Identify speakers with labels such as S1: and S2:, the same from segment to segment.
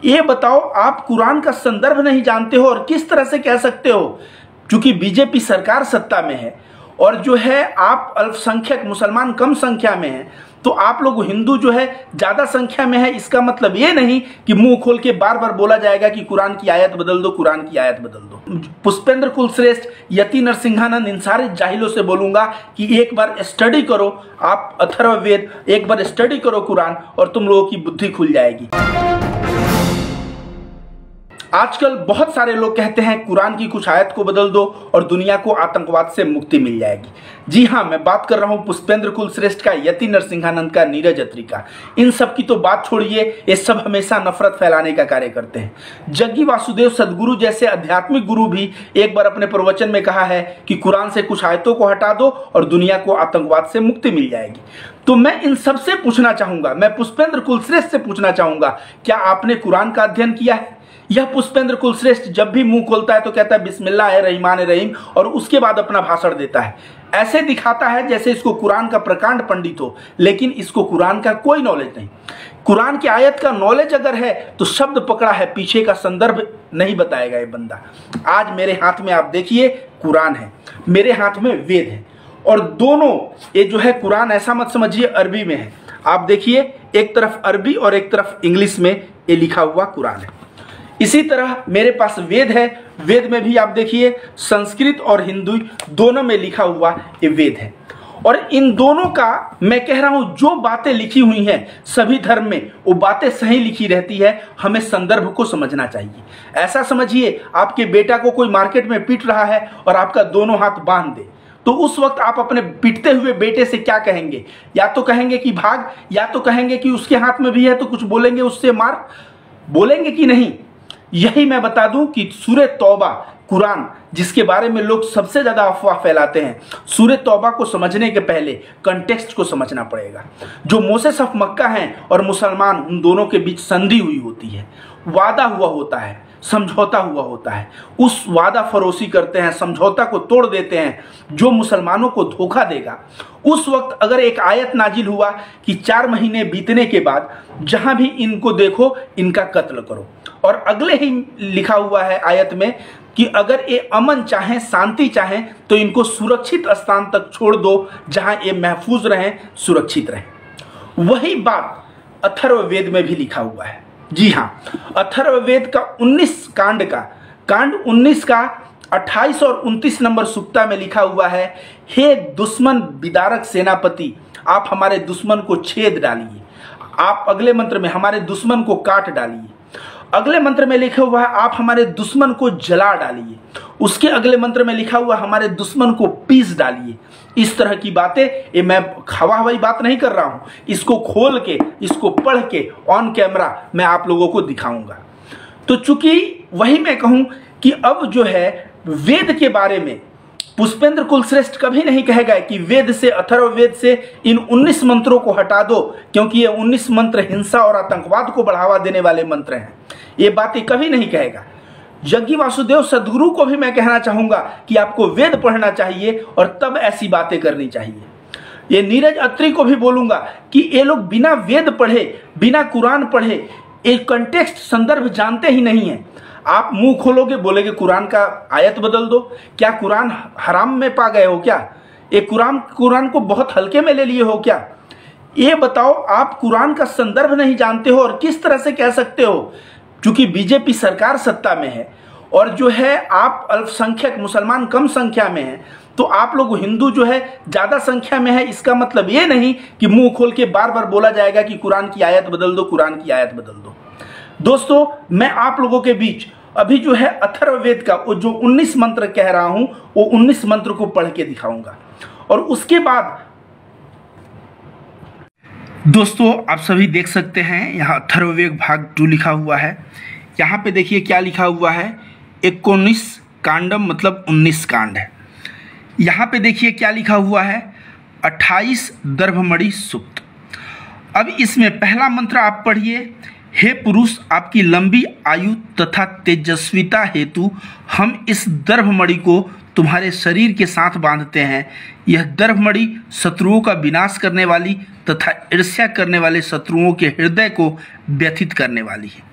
S1: ये बताओ, आप कुरान का संदर्भ नहीं जानते हो और किस तरह से कह सकते हो? क्योंकि बीजेपी सरकार सत्ता में है और जो है आप अल्पसंख्यक मुसलमान कम संख्या में हैं, तो आप लोग हिंदू जो है ज्यादा संख्या में है। इसका मतलब ये नहीं कि मुंह खोल के बार बार बोला जाएगा कि कुरान की आयत बदल दो, कुरान की आयत बदल दो। पुष्पेंद्र कुलश्रेष्ठ, यति नरसिंहानंद, इन सारे जाहिलों से बोलूंगा कि एक बार स्टडी करो आप अथर्ववेद, एक बार स्टडी करो कुरान और तुम लोगों की बुद्धि खुल जाएगी। आजकल बहुत सारे लोग कहते हैं कुरान की कुछ आयत को बदल दो और दुनिया को आतंकवाद से मुक्ति मिल जाएगी। जी हाँ, मैं बात कर रहा हूं पुष्पेंद्र कुलश्रेष्ठ का, यति नरसिंहानंद का, नीरज अत्री का। इन सब की तो बात छोड़िए, ये सब हमेशा नफरत फैलाने का कार्य करते हैं। जग्गी वासुदेव सदगुरु जैसे आध्यात्मिक गुरु भी एक बार अपने प्रवचन में कहा है कि कुरान से कुछ आयतों को हटा दो और दुनिया को आतंकवाद से मुक्ति मिल जाएगी। तो मैं इन सबसे पूछना चाहूंगा, मैं पुष्पेंद्र कुलश्रेष्ठ से पूछना चाहूंगा, क्या आपने कुरान का अध्ययन किया है? यह पुष्पेंद्र कुलश्रेष्ठ जब भी मुंह खोलता है तो कहता है बिस्मिल्लाहिर्रहमानिर्रहीम और उसके बाद अपना भाषण देता है। ऐसे दिखाता है जैसे इसको कुरान का प्रकांड पंडित हो, लेकिन इसको कुरान का कोई नॉलेज नहीं। कुरान की आयत का नॉलेज अगर है तो शब्द पकड़ा है, पीछे का संदर्भ नहीं बताएगा ये बंदा। आज मेरे हाथ में आप देखिए कुरान है, मेरे हाथ में वेद है, और दोनों ये जो है कुरान ऐसा मत समझिए अरबी में है। आप देखिए, एक तरफ अरबी और एक तरफ इंग्लिश में ये लिखा हुआ कुरान है। इसी तरह मेरे पास वेद है, वेद में भी आप देखिए संस्कृत और हिंदी दोनों में लिखा हुआ ये वेद है। और इन दोनों का मैं कह रहा हूं जो बातें लिखी हुई हैं सभी धर्म में वो बातें सही लिखी रहती है, हमें संदर्भ को समझना चाहिए। ऐसा समझिए आपके बेटा को कोई मार्केट में पीट रहा है और आपका दोनों हाथ बांध दे, तो उस वक्त आप अपने पीटते हुए बेटे से क्या कहेंगे? या तो कहेंगे कि भाग, या तो कहेंगे कि उसके हाथ में भी है तो कुछ बोलेंगे, उससे मार, बोलेंगे कि नहीं? यही मैं बता दूं कि सूरह तौबा कुरान जिसके बारे में लोग सबसे ज्यादा अफवाह फैलाते हैं, सूरह तौबा को समझने के पहले कंटेक्स्ट को समझना पड़ेगा। जो मोसेस ऑफ मक्का हैं और मुसलमान, उन दोनों के बीच संधि हुई होती है, वादा हुआ होता है, समझौता हुआ होता है। उस वादा फरोशी करते हैं, समझौता को तोड़ देते हैं। जो मुसलमानों को धोखा देगा, उस वक्त अगर एक आयत नाजिल हुआ कि 4 महीने बीतने के बाद जहां भी इनको देखो इनका कत्ल करो, और अगले ही लिखा हुआ है आयत में कि अगर ये अमन चाहें, शांति चाहें तो इनको सुरक्षित स्थान तक छोड़ दो जहां ये महफूज रहें, सुरक्षित रहें। वही बात अथर्ववेद में भी लिखा हुआ है। जी हाँ, अथर्ववेद का 19 कांड का कांड 19 का 28 और 29 नंबर सुक्ता में लिखा हुआ है, हे दुश्मन विदारक सेनापति, आप हमारे दुश्मन को छेद डालिए। आप अगले मंत्र में हमारे दुश्मन को काट डालिए। अगले मंत्र में लिखा हुआ है आप हमारे दुश्मन को जला डालिए। उसके अगले मंत्र में लिखा हुआ हमारे दुश्मन को पीस डालिए। इस तरह की बातें, ये मैं हवाई बात नहीं कर रहा हूं, इसको खोल के, इसको पढ़ के ऑन कैमरा मैं आप लोगों को दिखाऊंगा। तो चूंकि वही मैं कहूं कि अब जो है वेद के बारे में पुष्पेंद्र कुलश्रेष्ठ कभी नहीं कहेगा कि वेद से, अथर्ववेद से इन 19 मंत्रों को हटा दो, क्योंकि ये 19 मंत्र हिंसा और आतंकवाद को बढ़ावा देने वाले मंत्र हैं। ये बातें कभी नहीं कहेगा। जग्गी वासुदेव सदगुरु को भी मैं कहना चाहूंगा कि आपको वेद पढ़ना चाहिए और तब ऐसी बातें करनी चाहिए। ये नीरज अत्री को भी बोलूंगा कि ये लोग बिना वेद पढ़े, बिना कुरान पढ़े, एक कंटेक्स्ट संदर्भ जानते ही नहीं है। आप मुंह खोलोगे, बोलेगे कुरान का आयत बदल दो। क्या कुरान हराम में पा गए हो क्या? ये कुरान को बहुत हल्के में ले लिए हो क्या? ये बताओ, आप कुरान का संदर्भ नहीं जानते हो और किस तरह से कह सकते हो? क्योंकि बीजेपी सरकार सत्ता में है और जो है आप अल्पसंख्यक मुसलमान कम संख्या में हैं, तो आप लोग हिंदू जो है ज्यादा संख्या में है। इसका मतलब ये नहीं कि मुंह खोल के बार बार बोला जाएगा कि कुरान की आयत बदल दो, कुरान की आयत बदल दो। दोस्तों, मैं आप लोगों के बीच अभी जो है अथर्ववेद का वो जो 19 मंत्र कह रहा हूं, वो 19 मंत्र को पढ़ के दिखाऊंगा। और उसके बाद दोस्तों आप सभी देख सकते हैं यहाँ अथर्ववेद भाग 2 लिखा हुआ है। यहाँ पे देखिए क्या लिखा हुआ है, 19 कांडम मतलब 19 कांड है। यहाँ पे देखिए क्या लिखा हुआ है, 28 दर्भमणि सूक्त। अब इसमें पहला मंत्र आप पढ़िए, हे पुरुष, आपकी लंबी आयु तथा तेजस्विता हेतु हम इस दर्भमणि को तुम्हारे शरीर के साथ बांधते हैं। यह दर्भमणि शत्रुओं का विनाश करने वाली तथा ईर्ष्या करने वाले शत्रुओं के हृदय को व्यथित करने वाली है।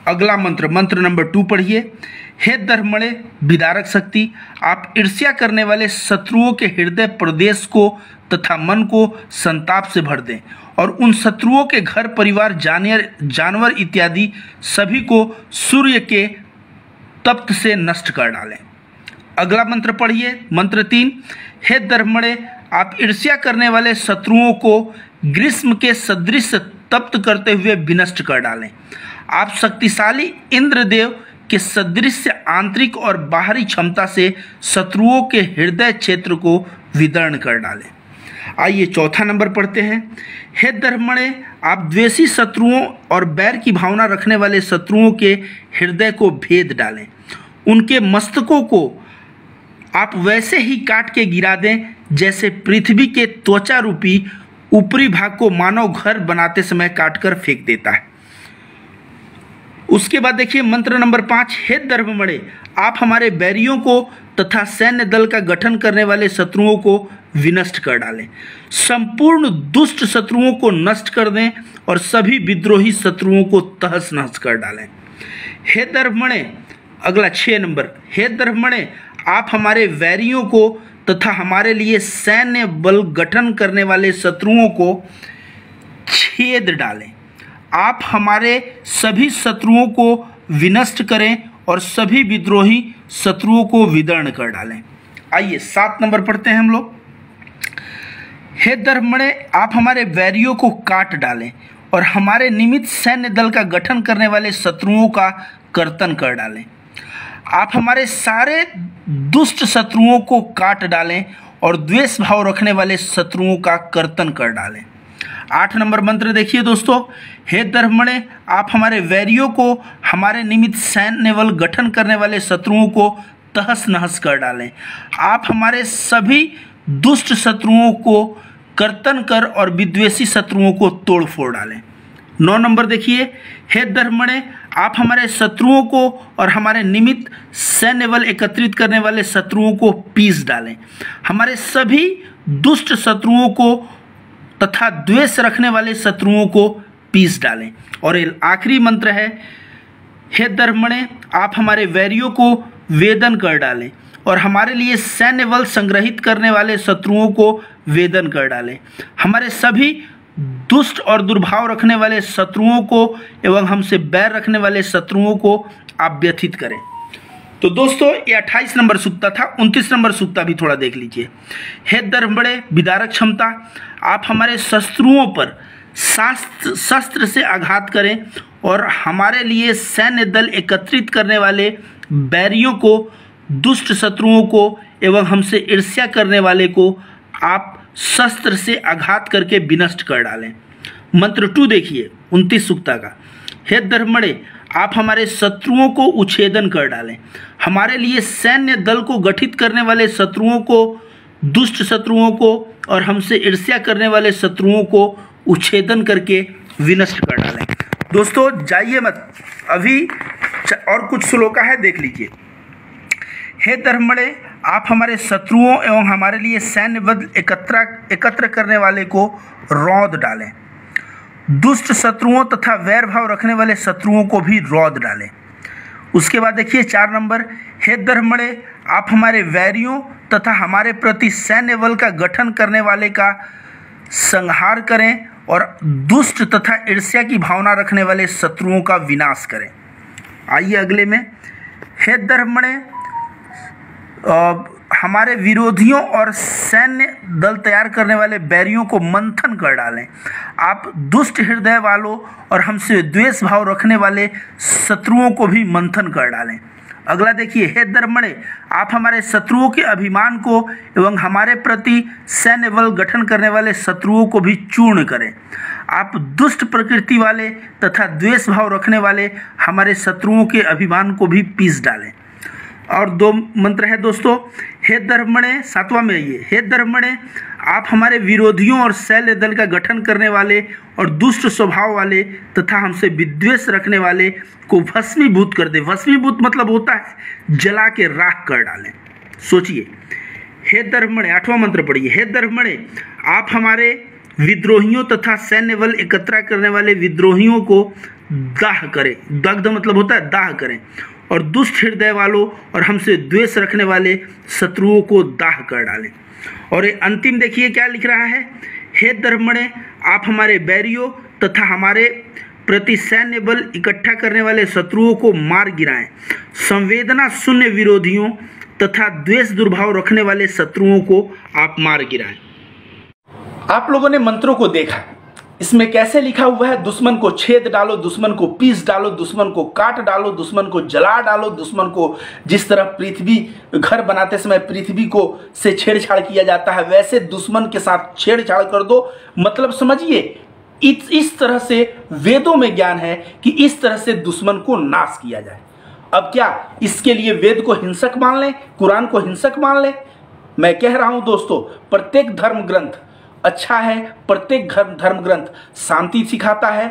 S1: अगला मंत्र, मंत्र नंबर 2 पढ़िए। हे धर्मणे विदारक शक्ति, आप ईर्ष्या करने वाले शत्रुओं के हृदय प्रदेश को तथा मन को संताप से भर दें और उन शत्रुओं के घर परिवार जानवर इत्यादि सभी को सूर्य के तप्त से नष्ट कर डालें। अगला मंत्र पढ़िए, मंत्र 3। हे धर्मणे, आप ईर्ष्या करने वाले शत्रुओं को ग्रीष्म के सदृश तप्त करते हुए विनष्ट कर डालें। आप शक्तिशाली इंद्रदेव के सदृश आंतरिक और बाहरी क्षमता से शत्रुओं के हृदय क्षेत्र को विदर्ण कर डालें। आइए चौथा नंबर पढ़ते हैं। हे धर्मणे, आप द्वेषी शत्रुओं और बैर की भावना रखने वाले शत्रुओं के हृदय को भेद डालें। उनके मस्तकों को आप वैसे ही काट के गिरा दें जैसे पृथ्वी के त्वचा रूपी ऊपरी भाग को मानव घर बनाते समय काटकर फेंक देता है। उसके बाद देखिए मंत्र नंबर 5। हे धर्मणे, आप हमारे बैरियों को तथा सैन्य दल का गठन करने वाले शत्रुओं को विनष्ट कर डालें। संपूर्ण दुष्ट शत्रुओं को नष्ट कर दें और सभी विद्रोही शत्रुओं को तहस नहस कर डालें। हे धर्मणे, अगला 6 नंबर। हे धर्मणे, आप हमारे वैरियों को तथा हमारे लिए सैन्य बल गठन करने वाले शत्रुओं को छेद डालें। आप हमारे सभी शत्रुओं को विनष्ट करें और सभी विद्रोही शत्रुओं को विदर्ण कर डालें। आइए 7 नंबर पढ़ते हैं हम लोग। हे धर्मणे, आप हमारे वैरियों को काट डालें और हमारे निमित्त सैन्य दल का गठन करने वाले शत्रुओं का कर्तन कर डालें। आप हमारे सारे दुष्ट शत्रुओं को काट डालें और द्वेष भाव रखने वाले शत्रुओं का कर्तन कर डालें। 8 नंबर मंत्र देखिए दोस्तों। हे धर्मणे, आप हमारे वैरियों को हमारे निमित्त सैन्य बल गठन करने वाले शत्रुओं को तहस नहस कर डालें। आप हमारे सभी दुष्ट शत्रुओं को कर्तन कर और विद्वेषी शत्रुओं को तोड़ फोड़ डालें। 9 नंबर देखिए। हे धर्मणे, आप हमारे शत्रुओं को और हमारे निमित्त सैन्य बल एकत्रित करने वाले शत्रुओं को पीस डालें। हमारे सभी दुष्ट शत्रुओं को तथा द्वेष रखने वाले शत्रुओं को पीस डालें। और ये आखिरी मंत्र है। हे धर्मणे, आप हमारे वैरियों को वेदन कर डालें और हमारे लिए सैन्य बल संग्रहित करने वाले शत्रुओं को वेदन कर डालें। हमारे सभी दुष्ट और दुर्भाव रखने वाले शत्रुओं को एवं हमसे बैर रखने वाले शत्रुओं को आप व्यथित करें। तो दोस्तों ये 28 नंबर सूक्ता था। 29 नंबर सूक्ता भी थोड़ा देख लीजिए। हे धर्मणे विदारक क्षमता, आप हमारे शत्रुओं पर शस्त्र से आघात करें और हमारे लिए सैन्य दल एकत्रित करने वाले बैरियों को, दुष्ट शत्रुओं को एवं हमसे ईर्ष्या करने वाले को आप शस्त्र से आघात करके विनष्ट कर डालें। मंत्र 2 देखिए 29 सूक्ता का। हे धर्मणे, आप हमारे शत्रुओं को उच्छेदन कर डालें। हमारे लिए सैन्य दल को गठित करने वाले शत्रुओं को, दुष्ट शत्रुओं को और हमसे ईर्ष्या करने वाले शत्रुओं को उच्छेदन करके विनष्ट कर डालें। दोस्तों जाइए मत, अभी और कुछ श्लोका है, देख लीजिए। हे धर्मणे, आप हमारे शत्रुओं एवं हमारे लिए सैन्य बल एकत्र करने वाले को रौंद डालें। दुष्ट शत्रुओं तथा वैर भाव रखने वाले शत्रुओं को भी रौंद डालें। उसके बाद देखिए 4 नंबर। हे धर्मणे, आप हमारे वैरियों तथा हमारे प्रति सैन्य बल का गठन करने वाले का संहार करें और दुष्ट तथा ईर्ष्या की भावना रखने वाले शत्रुओं का विनाश करें। आइए अगले में। हे धर्मणे, हमारे विरोधियों और सैन्य दल तैयार करने वाले बैरियों को मंथन कर डालें। आप दुष्ट हृदय वालों और हमसे द्वेष भाव रखने वाले शत्रुओं को भी मंथन कर डालें। अगला देखिए। हे धर्मणे, आप हमारे शत्रुओं के अभिमान को एवं हमारे प्रति सैन्य बल गठन करने वाले शत्रुओं को भी चूर्ण करें। आप दुष्ट प्रकृति वाले तथा द्वेष भाव रखने वाले हमारे शत्रुओं के अभिमान को भी पीस डालें। और 2 मंत्र है दोस्तों। हे धर्मणे, 7वां में ये। हे धर्मणे, आप हमारे विरोधियों और सैन्य दल का गठन करने वाले और दुष्ट स्वभाव वाले तथा हमसे विद्वेष रखने वाले को भस्मीभूत कर दे। भस्मीभूत मतलब होता है जला के राख कर डालें। सोचिए। हे धर्मणे, 8वां मंत्र पढ़िए। हे धर्मणे, आप हमारे विद्रोहियों तथा सैन्य बल एकत्र करने वाले विद्रोहियों को दाह करें, दग्ध मतलब होता है दाह करें, और दुष्ट हृदय वालों और हमसे द्वेष रखने वाले शत्रुओं को दाह कर डालें। और ये अंतिम देखिए क्या लिख रहा है, हे धर्मणे, आप हमारे बैरियों तथा हमारे प्रति सैन्य बल इकट्ठा करने वाले शत्रुओं को मार गिराएं, संवेदना शून्य विरोधियों तथा द्वेष दुर्भाव रखने वाले शत्रुओं को आप मार गिराएं। आप लोगों ने मंत्रों को देखा, इसमें कैसे लिखा हुआ है, दुश्मन को छेद डालो, दुश्मन को पीस डालो, दुश्मन को काट डालो, दुश्मन को जला डालो, दुश्मन को जिस तरह पृथ्वी घर बनाते समय पृथ्वी को से छेड़छाड़ किया जाता है वैसे दुश्मन के साथ छेड़छाड़ कर दो। मतलब समझिए इस तरह से वेदों में ज्ञान है कि इस तरह से दुश्मन को नाश किया जाए। अब क्या इसके लिए वेद को हिंसक मान लें, कुरान को हिंसक मान लें? मैं कह रहा हूं दोस्तों, प्रत्येक धर्म ग्रंथ अच्छा है, प्रत्येक धर्म ग्रंथ शांति सिखाता है,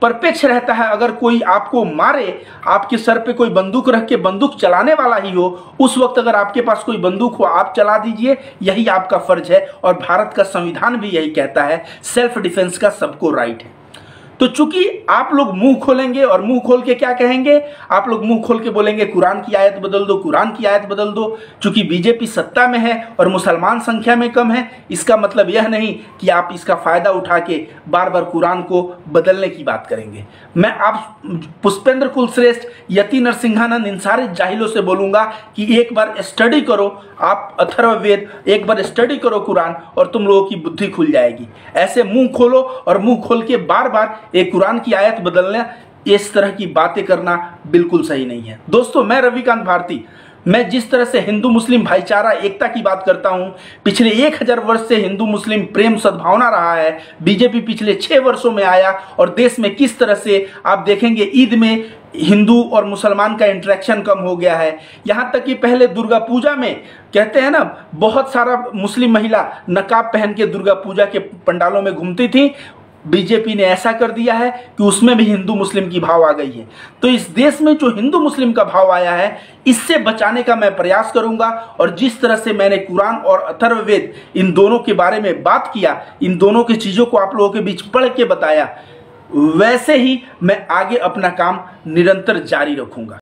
S1: परपेक्ष रहता है। अगर कोई आपको मारे, आपके सर पे कोई बंदूक रख के बंदूक चलाने वाला ही हो, उस वक्त अगर आपके पास कोई बंदूक हो आप चला दीजिए, यही आपका फर्ज है। और भारत का संविधान भी यही कहता है, सेल्फ डिफेंस का सबको राइट है। तो चूंकि आप लोग मुंह खोलेंगे और मुंह खोल के क्या कहेंगे, आप लोग मुंह खोल के बोलेंगे कुरान की आयत बदल दो, कुरान की आयत बदल दो। चूंकि बीजेपी सत्ता में है और मुसलमान संख्या में कम है, इसका मतलब यह नहीं कि आप इसका फायदा उठा के बार बार कुरान को बदलने की बात करेंगे। मैं आप पुष्पेंद्र कुलश्रेष्ठ, यति नरसिंहानंद, इन सारे जाहिलों से बोलूंगा कि एक बार स्टडी करो, आप अथर्ववेद एक बार स्टडी करो कुरान, और तुम लोगों की बुद्धि खुल जाएगी। ऐसे मुंह खोलो और मुंह खोल के बार बार एक कुरान की आयत बदलना, इस तरह की बातें करना बिल्कुल सही नहीं है। दोस्तों, मैं रविकांत भारती, मैं जिस तरह से हिंदू मुस्लिम भाईचारा एकता की बात करता हूं, पिछले 1000 वर्ष से हिंदू मुस्लिम प्रेम सद्भावना रहा है। बीजेपी पिछले 6 वर्षों में आया और देश में किस तरह से आप देखेंगे ईद में हिंदू और मुसलमान का इंटरेक्शन कम हो गया है। यहां तक कि पहले दुर्गा पूजा में कहते हैं ना, बहुत सारा मुस्लिम महिला नकाब पहन के दुर्गा पूजा के पंडालों में घूमती थी। बीजेपी ने ऐसा कर दिया है कि उसमें भी हिंदू मुस्लिम की भाव आ गई है। तो इस देश में जो हिंदू मुस्लिम का भाव आया है, इससे बचाने का मैं प्रयास करूंगा। और जिस तरह से मैंने कुरान और अथर्ववेद इन दोनों के बारे में बात किया, इन दोनों की चीजों को आप लोगों के बीच पढ़ के बताया, वैसे ही मैं आगे अपना काम निरंतर जारी रखूंगा।